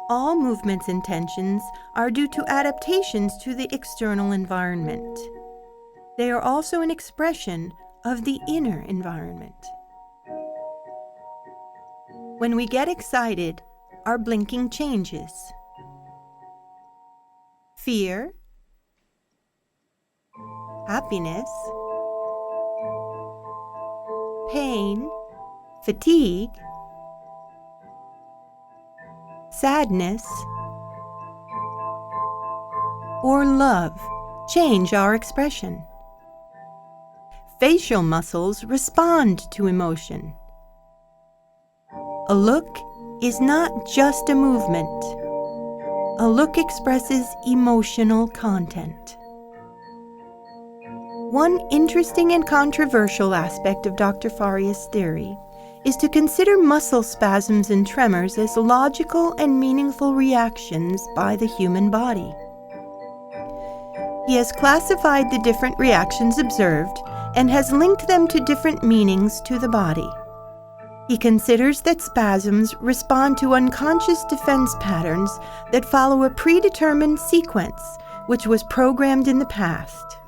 All movements and tensions are due to adaptations to the external environment. They are also an expression of the inner environment. When we get excited, our blinking changes. Fear, happiness, pain, fatigue, sadness, or love change our expression. Facial muscles respond to emotion. A look is not just a movement. A look expresses emotional content. One interesting and controversial aspect of Dr. Farias' theory is to consider muscle spasms and tremors as logical and meaningful reactions by the human body. He has classified the different reactions observed and has linked them to different meanings to the body. He considers that spasms respond to unconscious defense patterns that follow a predetermined sequence which was programmed in the past.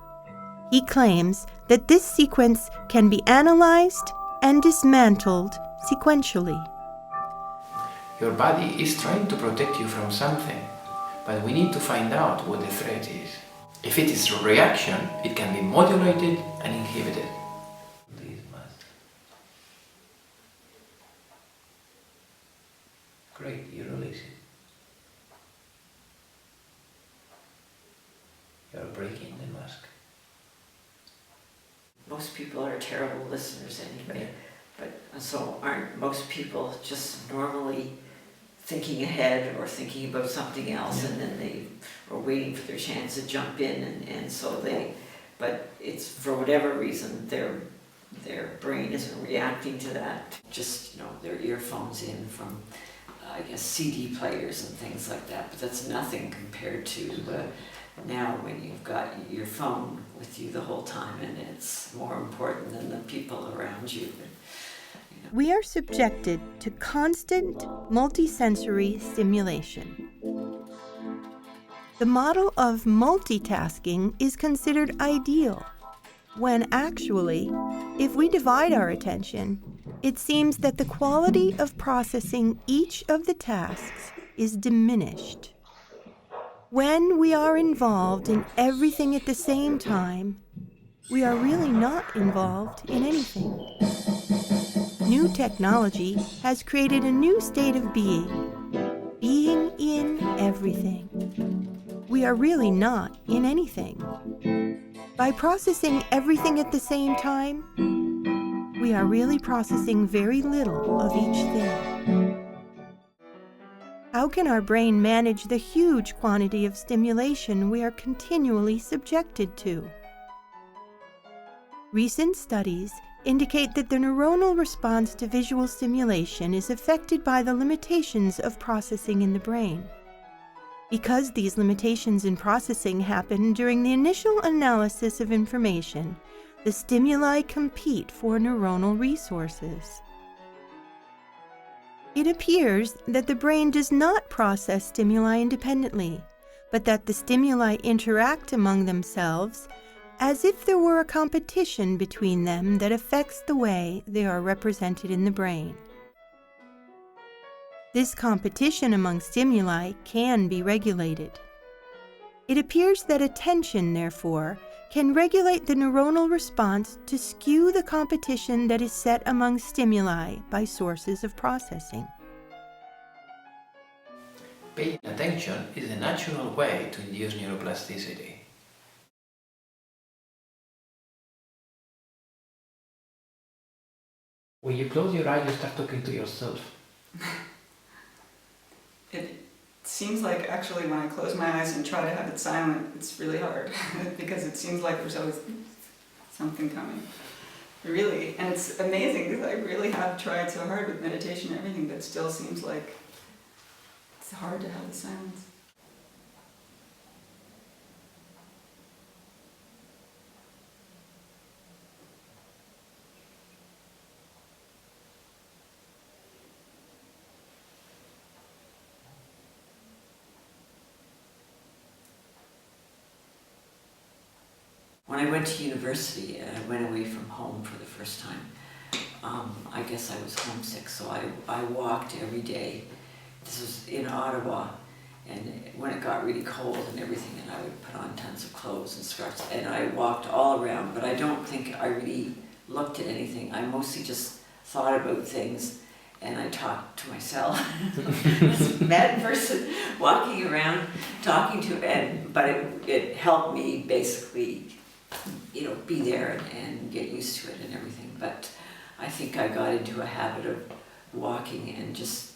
He claims that this sequence can be analyzed and dismantled sequentially. Your body is trying to protect you from something, but we need to find out what the threat is. If it is a reaction, it can be modulated and inhibited. Great, you release it. You're breaking the mask. Most people are terrible listeners anyway, but so aren't most people just normally thinking ahead or thinking about something else, and then they are waiting for their chance to jump in, and so they, but it's for whatever reason their brain isn't reacting to that. Just, their earphones in from I guess CD players and things like that, but that's nothing compared to now when you've got your phone with you the whole time, and it's more important than the people around you. We are subjected to constant multisensory stimulation. The model of multitasking is considered ideal, when actually, if we divide our attention, it seems that the quality of processing each of the tasks is diminished. When we are involved in everything at the same time, we are really not involved in anything. New technology has created a new state of being in everything. We are really not in anything. By processing everything at the same time, we are really processing very little of each thing. How can our brain manage the huge quantity of stimulation we are continually subjected to? Recent studies indicate that the neuronal response to visual stimulation is affected by the limitations of processing in the brain. Because these limitations in processing happen during the initial analysis of information, the stimuli compete for neuronal resources. It appears that the brain does not process stimuli independently, but that the stimuli interact among themselves as if there were a competition between them that affects the way they are represented in the brain. This competition among stimuli can be regulated. It appears that attention, therefore, can regulate the neuronal response to skew the competition that is set among stimuli by sources of processing. Paying attention is a natural way to induce neuroplasticity. When you close your eyes, you start talking to yourself. It seems like actually when I close my eyes and try to have it silent, it's really hard because it seems like there's always something coming. Really, and it's amazing because I really have tried so hard with meditation and everything, but it still seems like it's hard to have the silence. I went to university and I went away from home for the first time, I guess I was homesick, so I walked every day. This was in Ottawa, and when it got really cold and everything, and I would put on tons of clothes and scarves, and I walked all around, but I don't think I really looked at anything. I mostly just thought about things, and I talked to myself. This mad person walking around talking to, but it helped me basically, be there and get used to it and everything. But I think I got into a habit of walking, and just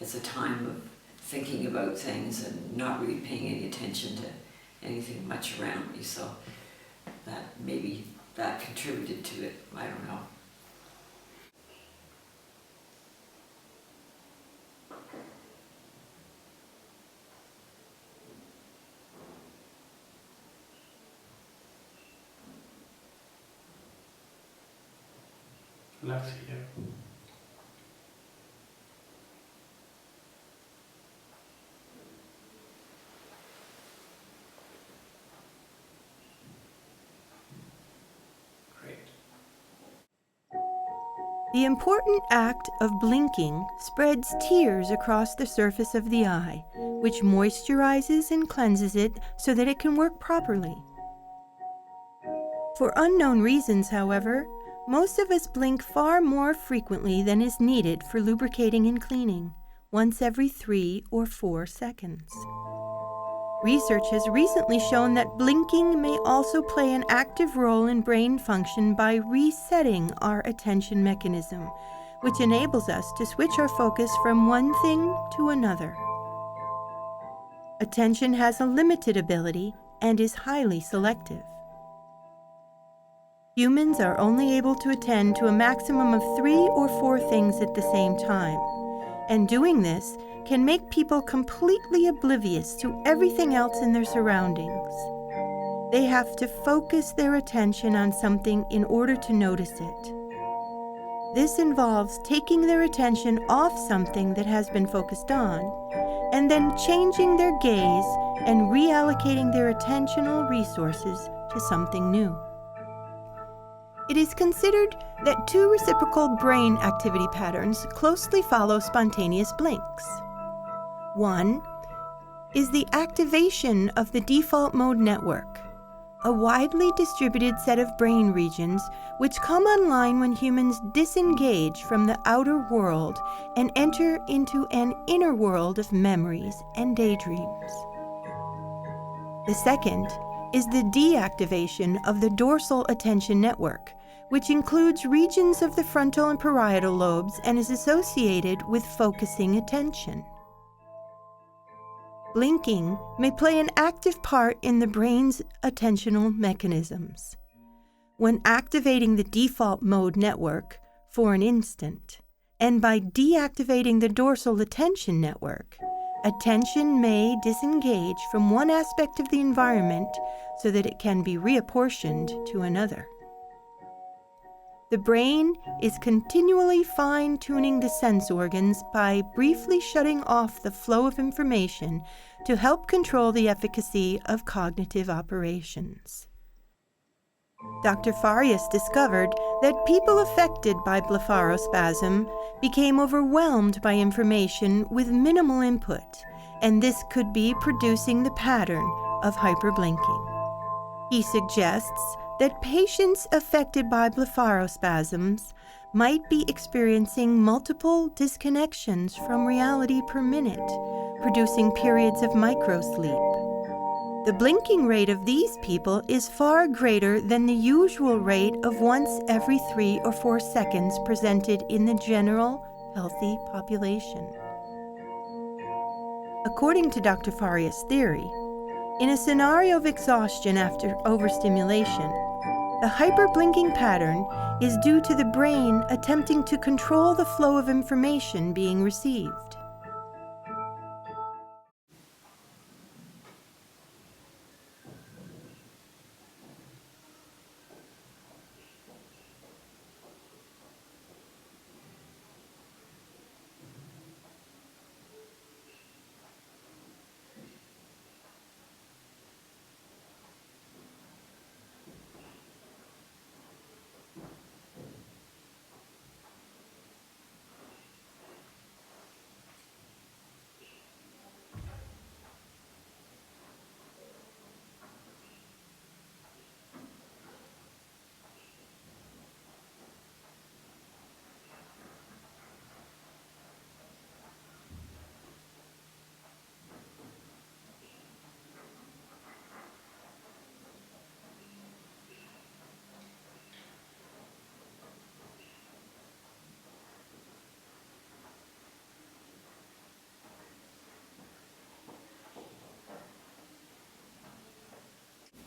it's a time of thinking about things and not really paying any attention to anything much around me. So that maybe that contributed to it. I don't know. Lexi, yeah. Great. The important act of blinking spreads tears across the surface of the eye, which moisturizes and cleanses it so that it can work properly. For unknown reasons, however, most of us blink far more frequently than is needed for lubricating and cleaning, once every 3 or 4 seconds. Research has recently shown that blinking may also play an active role in brain function by resetting our attention mechanism, which enables us to switch our focus from one thing to another. Attention has a limited ability and is highly selective. Humans are only able to attend to a maximum of 3 or 4 things at the same time, and doing this can make people completely oblivious to everything else in their surroundings. They have to focus their attention on something in order to notice it. This involves taking their attention off something that has been focused on, and then changing their gaze and reallocating their attentional resources to something new. It is considered that 2 reciprocal brain activity patterns closely follow spontaneous blinks. One is the activation of the default mode network, a widely distributed set of brain regions which come online when humans disengage from the outer world and enter into an inner world of memories and daydreams. The second is the deactivation of the dorsal attention network, which includes regions of the frontal and parietal lobes and is associated with focusing attention. Blinking may play an active part in the brain's attentional mechanisms. When activating the default mode network for an instant, and by deactivating the dorsal attention network, attention may disengage from one aspect of the environment so that it can be reapportioned to another. The brain is continually fine-tuning the sense organs by briefly shutting off the flow of information to help control the efficacy of cognitive operations. Dr. Farias discovered that people affected by blepharospasm became overwhelmed by information with minimal input, and this could be producing the pattern of hyperblinking. He suggests that patients affected by blepharospasms might be experiencing multiple disconnections from reality per minute, producing periods of microsleep. The blinking rate of these people is far greater than the usual rate of once every 3 or 4 seconds presented in the general healthy population. According to Dr. Farias' theory, in a scenario of exhaustion after overstimulation, the hyperblinking pattern is due to the brain attempting to control the flow of information being received.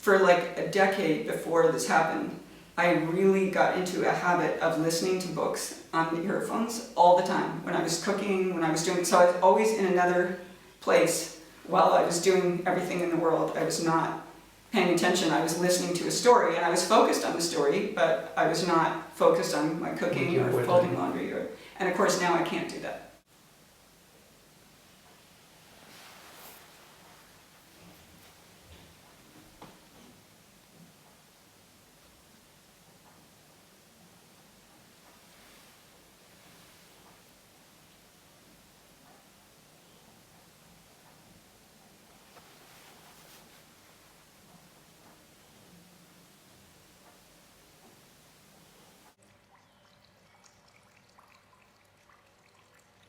for like a decade before this happened, I really got into a habit of listening to books on the earphones all the time. When I was cooking, when I was doing, so I was always in another place while I was doing everything in the world. I was not paying attention. I was listening to a story and I was focused on the story, but I was not focused on my cooking or folding laundry. And of course now I can't do that.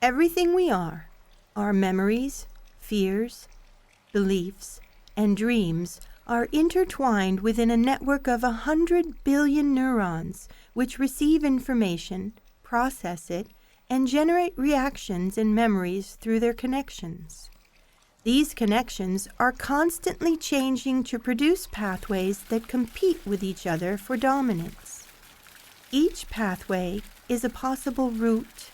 Everything we are, our memories, fears, beliefs, and dreams are intertwined within a network of 100 billion neurons which receive information, process it, and generate reactions and memories through their connections. These connections are constantly changing to produce pathways that compete with each other for dominance. Each pathway is a possible route,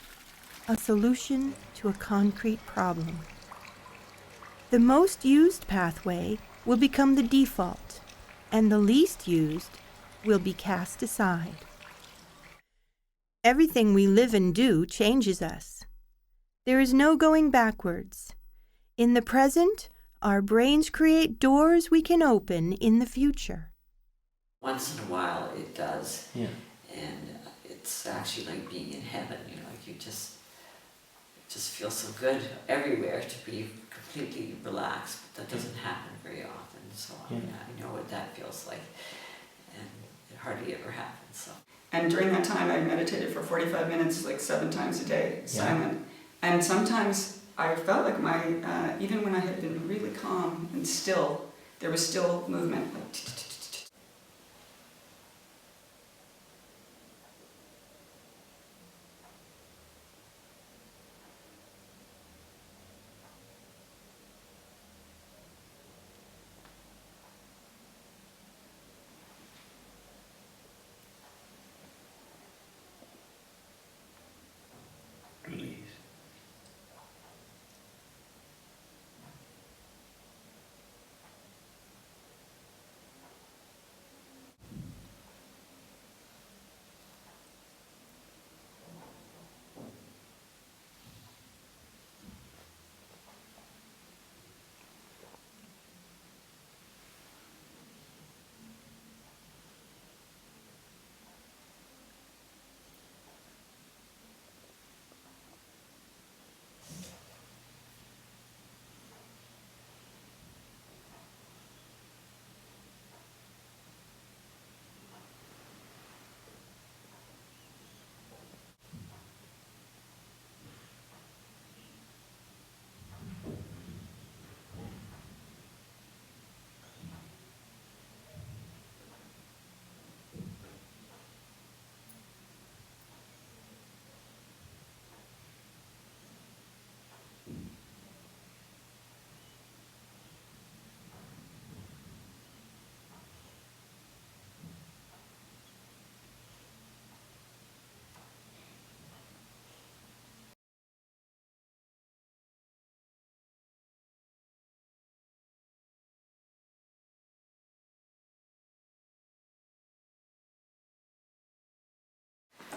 a solution to a concrete problem. The most used pathway will become the default, and the least used will be cast aside. Everything we live and do changes us. There is no going backwards. In the present, our brains create doors we can open in the future. Once in a while it does. Yeah. And it's actually like being in heaven, like you just feel so good everywhere to be completely relaxed, but that doesn't happen very often, so I know what that feels like, and it hardly ever happens. So. And during that time I meditated for 45 minutes, like 7 times a day, silent. And sometimes I felt like my, even when I had been really calm and still, there was still movement, like Release.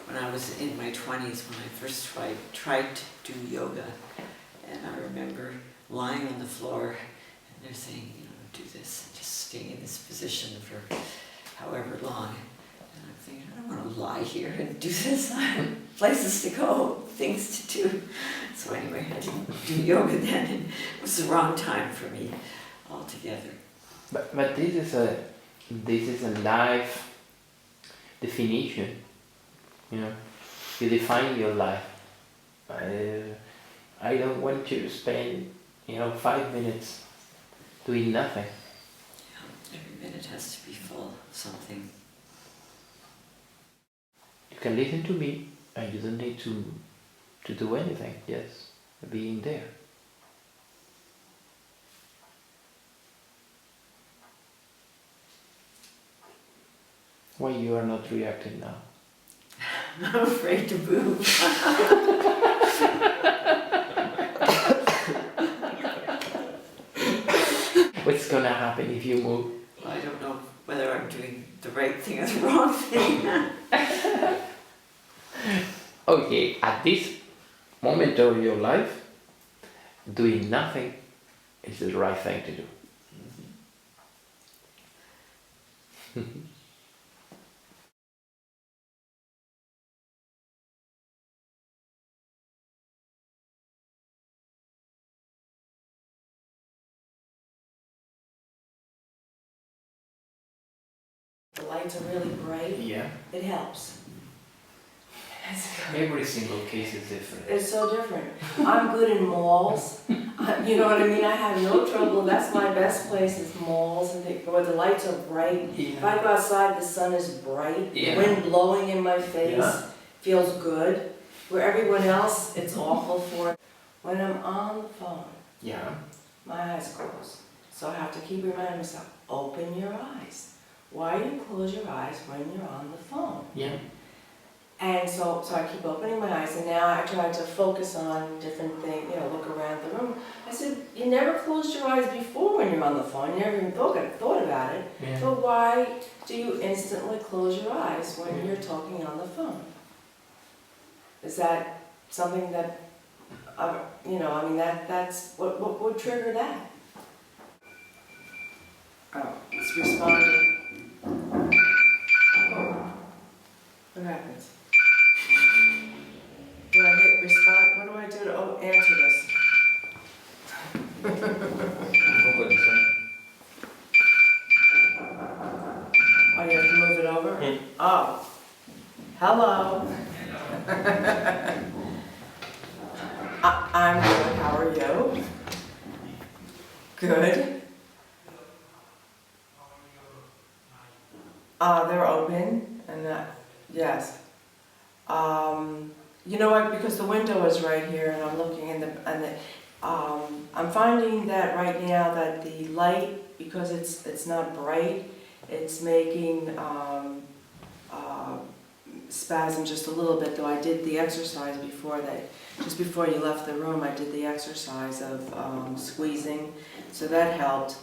When I was in my 20s, when I first tried to do yoga, and I remember lying on the floor, and they're saying, do this, and just stay in this position for however long. And I'm thinking, I don't want to lie here and do this. I have places to go, things to do. So anyway, I didn't do yoga then, and it was the wrong time for me altogether. But this is a life definition. You define your life. I don't want to spend 5 minutes doing nothing. Yeah, every minute has to be full of something. You can listen to me, and you don't need to do anything. Just being there. Why you are not reacting now? I'm afraid to move. What's gonna happen if you move? I don't know whether I'm doing the right thing or the wrong thing. Okay, at this moment of your life, doing nothing is the right thing to do. The lights are really bright, Yeah. it helps. Every single case is different. It's so different. I'm good in malls, you know what I mean? I have no trouble, that's my best place is malls and where the lights are bright. If I go outside, the sun is bright, the wind blowing in my face, feels good. Where everyone else, it's awful for. When I'm on the phone, my eyes close. So I have to keep reminding myself, open your eyes. Why do you close your eyes when you're on the phone? Yeah. And so I keep opening my eyes, and now I try to focus on different things, you know, look around the room. I said, you never closed your eyes before when you're on the phone, you never even thought about it. Yeah. So why do you instantly close your eyes when you're talking on the phone? Is that something that, you know, I mean, that's, what would trigger that? Oh, it's responding. What happens? Do I hit respond? What do I do to answer this? Oh, you have to move it over? Oh. Hello. I'm good. How are you? Good. They're open, and yes. You know what? Because the window is right here, and I'm looking in I'm finding that right now that the light, because it's not bright, it's making spasm just a little bit. Though I did the exercise before that, just before you left the room, I did the exercise of squeezing, so that helped.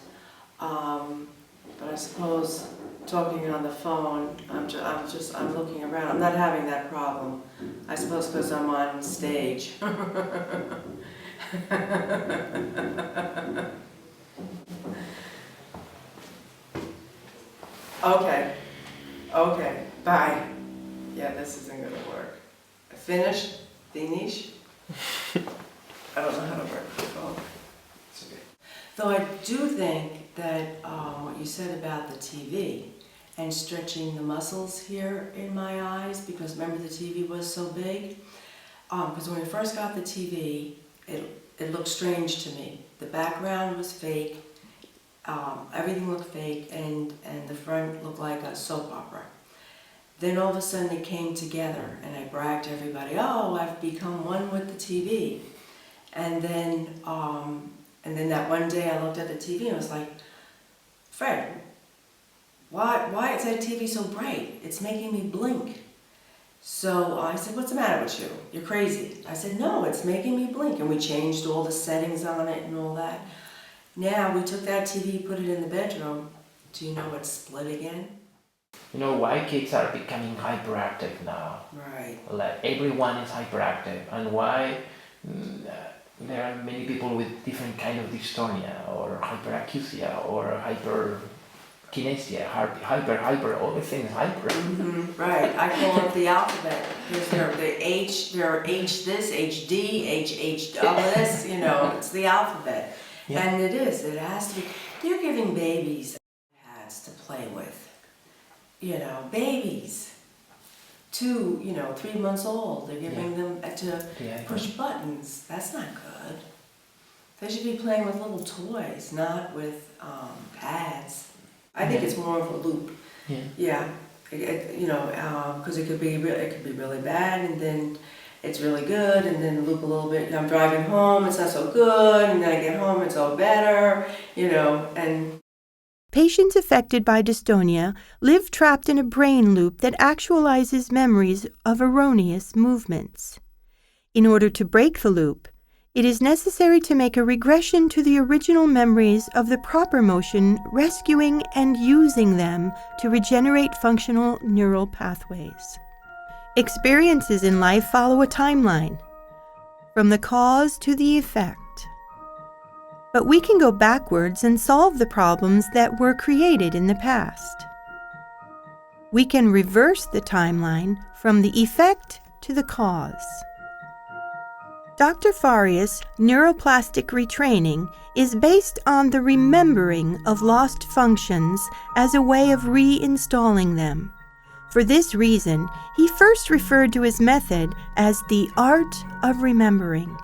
But I suppose talking on the phone, I'm looking around. I'm not having that problem. I suppose because I'm on stage. Okay, bye. Yeah, this isn't gonna work. Finish? Finish? I don't know how to work the phone. It's okay. Though I do think that what you said about the TV and stretching the muscles here in my eyes, because remember the TV was so big? Because when we first got the TV, it looked strange to me. The background was fake, everything looked fake, and the front looked like a soap opera. Then all of a sudden it came together, and I bragged to everybody, oh, I've become one with the TV. And then that one day I looked at the TV and I was like, Fred, why is that TV so bright? It's making me blink. So I said, what's the matter with you? You're crazy. I said, no, it's making me blink. And we changed all the settings on it and all that. Now we took that TV, put it in the bedroom. Do you know it's split again? You know why kids are becoming hyperactive now? Right. Like everyone is hyperactive, and why there are many people with different kind of dystonia or hyperacusia or hyperkinesia, hyper, all the things hyper. Mm-hmm. Right. I call it the alphabet. There's the H, there are H this, HD, H, all this, you know, it's the alphabet. Yeah. And it is, it has to be. They're giving babies pads to play with. You know, babies, 2, 3 months old, they're giving them to push buttons. That's not good. They should be playing with little toys, not with pads. I think it's more of a loop. Yeah. Because it could be really bad, and then it's really good, and then loop a little bit. I'm driving home, it's not so good, and then I get home, it's all better, and Patients affected by dystonia live trapped in a brain loop that actualizes memories of erroneous movements. In order to break the loop, it is necessary to make a regression to the original memories of the proper motion, rescuing and using them to regenerate functional neural pathways. Experiences in life follow a timeline, from the cause to the effect. But we can go backwards and solve the problems that were created in the past. We can reverse the timeline from the effect to the cause. Dr. Farias' neuroplastic retraining is based on the remembering of lost functions as a way of reinstalling them. For this reason, he first referred to his method as the art of remembering.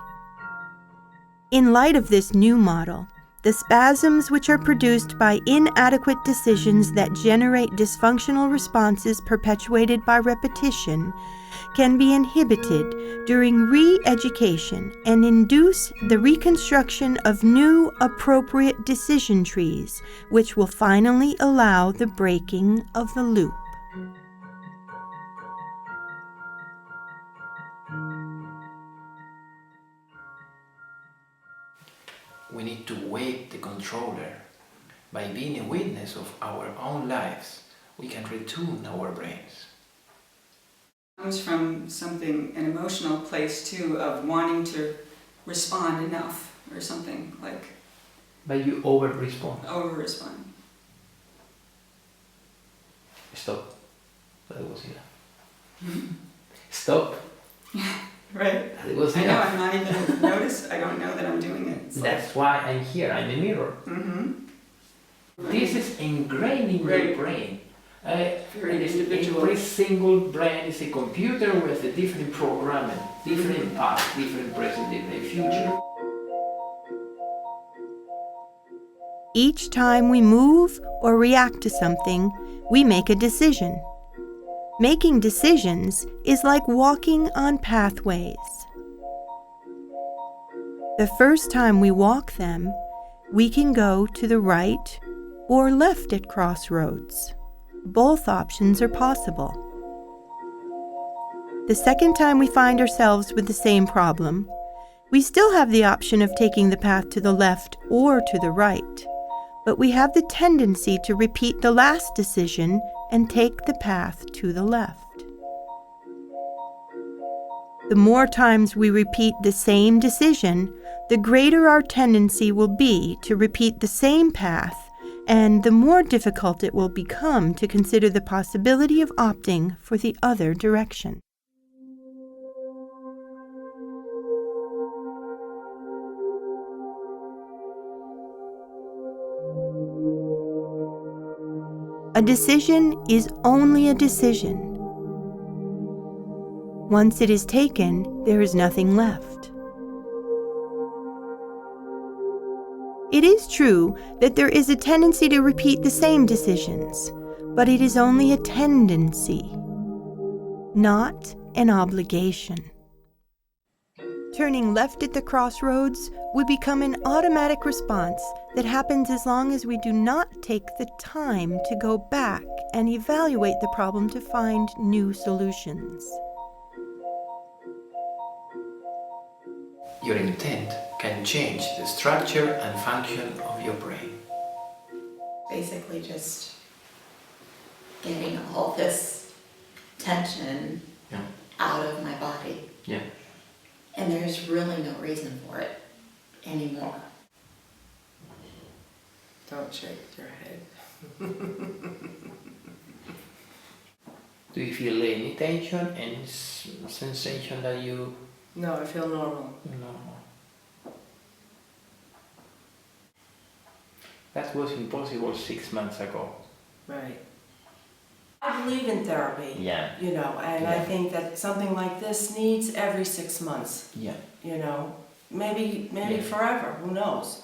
In light of this new model, the spasms which are produced by inadequate decisions that generate dysfunctional responses perpetuated by repetition can be inhibited during re-education and induce the reconstruction of new appropriate decision trees, which will finally allow the breaking of the loop. We need to wake the controller. By being a witness of our own lives, we can retune our brains. It comes from something, an emotional place too, of wanting to respond enough or something, like But you over-respond. over-respond. Stop. That was enough. Stop. Right. That was I know, enough. I'm not even noticed, I don't know that I'm doing it. It's That's why I'm here. I'm a mirror. This is ingrained in Right. your brain. Very individual. Every single brain is a computer with a different programming, different past, different present, different future. Each time we move or react to something, we make a decision. Making decisions is like walking on pathways. The first time we walk them, we can go to the right or left at crossroads. Both options are possible. The second time we find ourselves with the same problem, we still have the option of taking the path to the left or to the right, but we have the tendency to repeat the last decision and take the path to the left. The more times we repeat the same decision, the greater our tendency will be to repeat the same path, and the more difficult it will become to consider the possibility of opting for the other direction. A decision is only a decision. Once it is taken, there is nothing left. It is true that there is a tendency to repeat the same decisions, but it is only a tendency, not an obligation. Turning left at the crossroads would become an automatic response that happens as long as we do not take the time to go back and evaluate the problem to find new solutions. Your intent can change the structure and function of your brain. Basically just getting all this tension Yeah. out of my body. Yeah. And there's really no reason for it anymore. Don't shake your head. Do you feel any tension, any sensation that you No, I feel normal. normal? That was impossible 6 months ago. Right. I believe in therapy. Yeah. You know, and I Yeah. think that something like this needs every 6 months. Yeah. You know, maybe Yeah. forever. Who knows?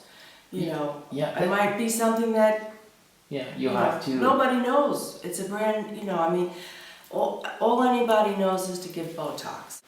You know, Yeah. it might be something that Yeah. You have to. nobody knows. It's a brand. You know, I mean, all anybody knows is to give Botox.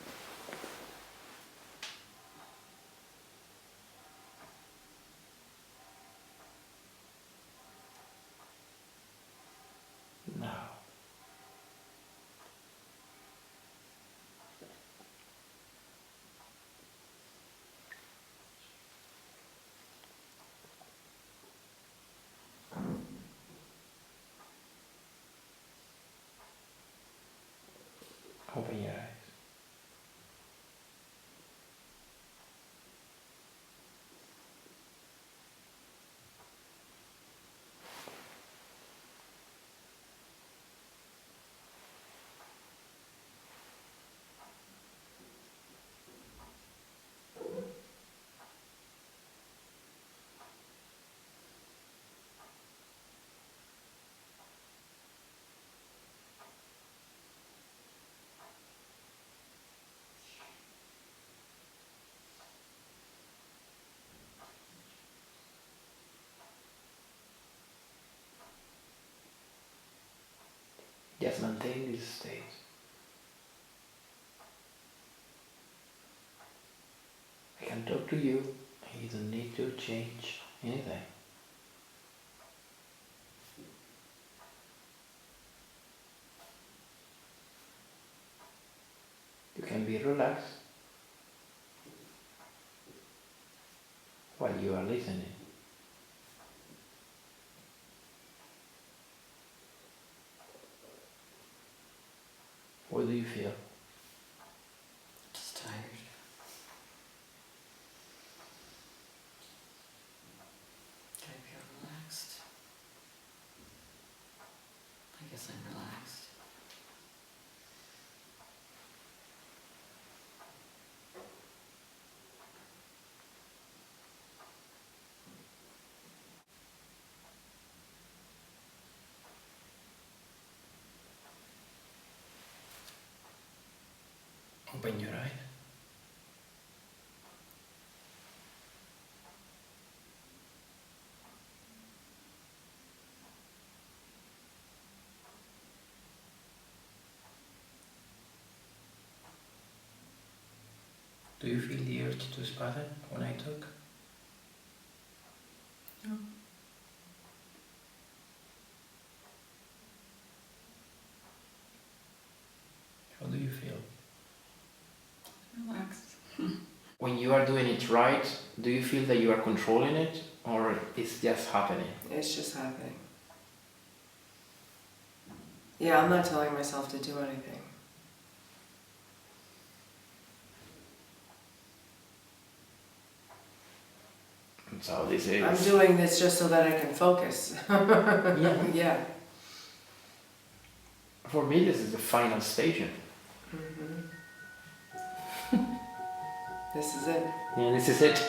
Just maintain this state. I can talk to you and you don't need to change anything. You can be relaxed while you are listening. What do you feel? Just tired. I feel relaxed. I guess I'm relaxed. Open your eyes. Do you feel the urge to spasm when I talk? No. How do you feel? Relaxed. When you are doing it right, do you feel that you are controlling it or it's just happening? It's just happening. Yeah, I'm not telling myself to do anything. So this is... I'm doing this just so that I can focus. Yeah. Yeah. For me, this is the final station. This is it. Yeah, this is it.